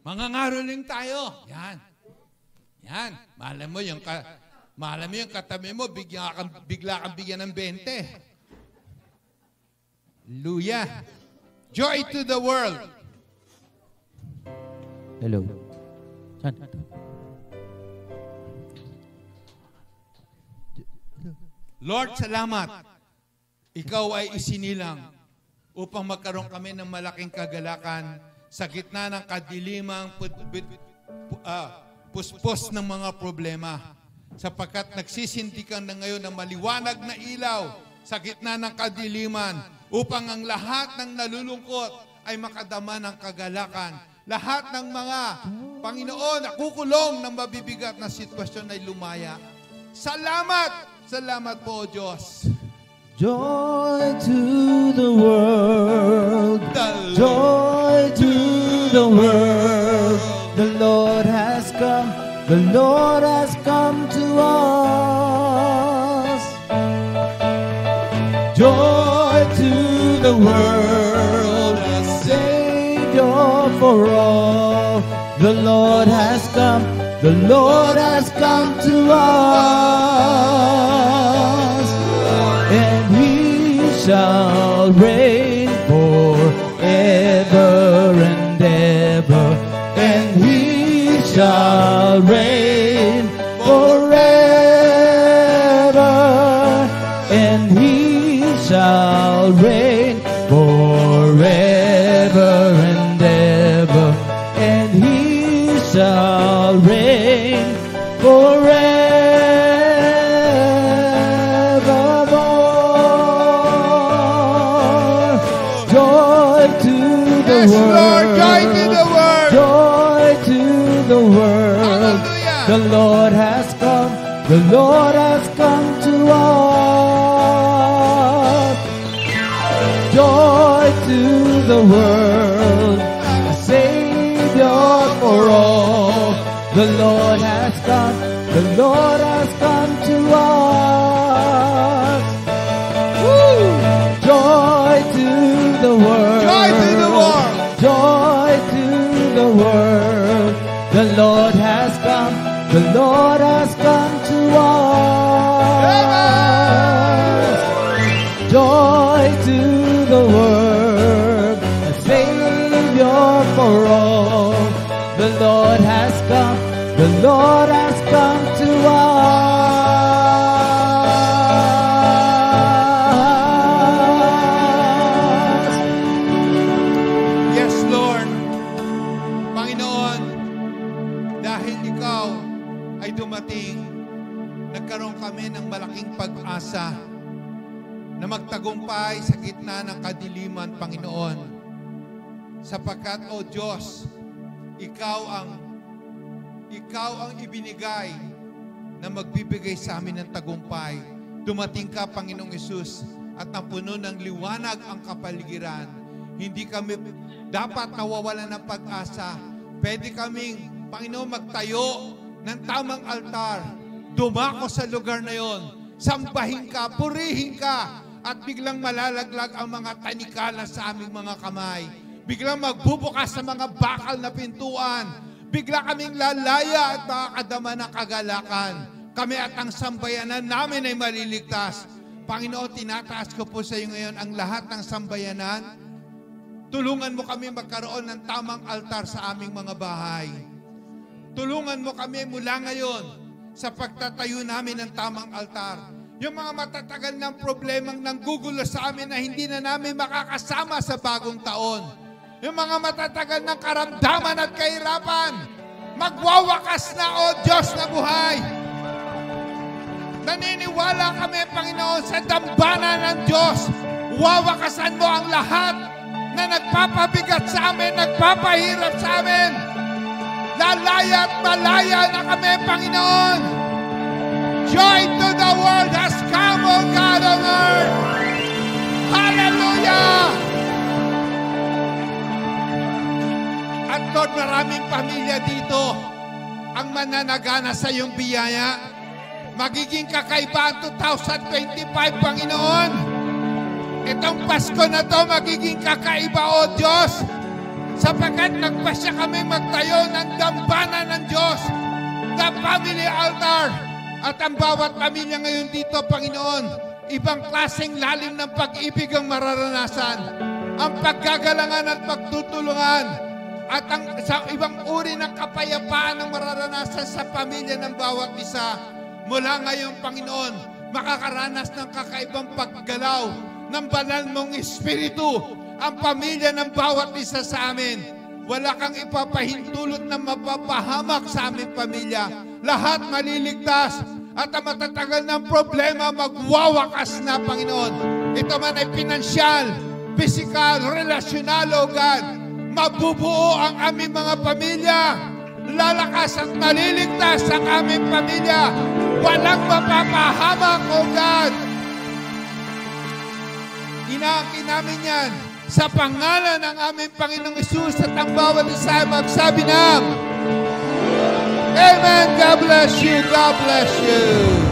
Mangangaroling tayo. Yan. Yan. Mahal mo yung katabi mo, bigla kang bigyan ng 20. Hallelujah. Joy to the world. Hello. Saan? Lord, salamat. Ikaw ay isinilang upang magkaroon kami ng malaking kagalakan sa gitna ng kadilimang puspos ng mga problema. Sapagkat nagsisindikan na ngayon ng maliwanag na ilaw sa gitna ng kadiliman upang ang lahat ng nalulungkot ay makadama ng kagalakan. Lahat ng mga Panginoon nakukulong ng mabibigat na sitwasyon ay lumaya. Salamat! Salamat po, O Diyos. Joy to the world. Joy to the world. The Lord has come. The Lord has come to us. Joy to the world, a Savior for all. The Lord has come, the Lord has come to us. And He shall reign forever and ever. And He shall reign forever. And He shall reign forever and ever, and He shall reign forevermore. Joy to the world. Lord, joy to the world. Joy to the world. Hallelujah. The Lord has come. The Lord has come to us. Joy to the world, a Savior for all. The Lord has come, the Lord has come to us. Woo! Joy to the world. Joy to the world. Joy to the world. The Lord has come, the Lord has come to us. Joy to the world, a Savior for all. The Lord has come, the Lord has come to us. Yes, Lord. Panginoon, dahil Ikaw ay dumating, nagkaroon kami ng malaking pag-asa na magtagumpay sa gitna ng kadiliman, Panginoon. Sapagkat, O Diyos, Ikaw ang ibinigay na magbibigay sa amin ng tagumpay. Dumating ka, Panginoong Hesus, at napuno ng liwanag ang kapaligiran. Hindi kami dapat nawawalan ng pag-asa. Pwede kaming, Panginoon, magtayo ng tamang altar. Dumako sa lugar na yon. Sambahin ka, purihin ka, at biglang malalaglag ang mga tanikala sa aming mga kamay. Biglang magbubukas sa mga bakal na pintuan. bigla kaming lalaya at makakadama ng kagalakan. Kami at ang sambayanan namin ay maliligtas. Panginoon, tinataas ko po sa iyo ngayon ang lahat ng sambayanan. Tulungan mo kami magkaroon ng tamang altar sa aming mga bahay. Tulungan mo kami mula ngayon sa pagtatayo namin ng tamang altar. Yung mga matatagal ng problemang nanggugulo sa amin na hindi na namin makakasama sa bagong taon. Yung mga matatagal ng karamdaman at kahirapan, magwawakas na, O Diyos na buhay. Naniniwala kami, Panginoon, sa dambana ng Diyos. Wawakasan mo ang lahat na nagpapabigat sa amin, nagpapahirap sa amin. Lalaya at malaya na kami, Panginoon. Joy to the world has come, O God on earth. Hallelujah! At Lord, maraming pamilya dito ang mananagana sa iyong biyaya. Magiging kakaiba ang 2025, Panginoon. Itong Pasko na to magiging kakaiba, O Diyos, sapagkat nagpasya kami magtayo ng dambana ng Diyos, the family altar. At ang bawat pamilya ngayon dito, Panginoon, ibang klaseng lalim ng pag-ibig ang mararanasan, ang paggagalangan at pagtutulungan, at ang sa ibang uri ng kapayapaan ang mararanasan sa pamilya ng bawat isa. Mula ngayon, Panginoon, makakaranas ng kakaibang paggalaw ng banal mong Espiritu ang pamilya ng bawat isa sa amin. Wala kang ipapahintulot na mapapahamak sa aming pamilya. Lahat maliligtas at ang matatagal ng problema magwawakas na, Panginoon. Ito man ay pinansyal, pisikal, relasyonal, O God. Mabubuo ang aming mga pamilya. Lalakas at maliligtas ang aming pamilya. Walang mapapahamak, O God. Inaangkin namin yan sa pangalan ng aming Panginoong Hesus at ang bawat isa magsabi ng Amen. God bless you. God bless you.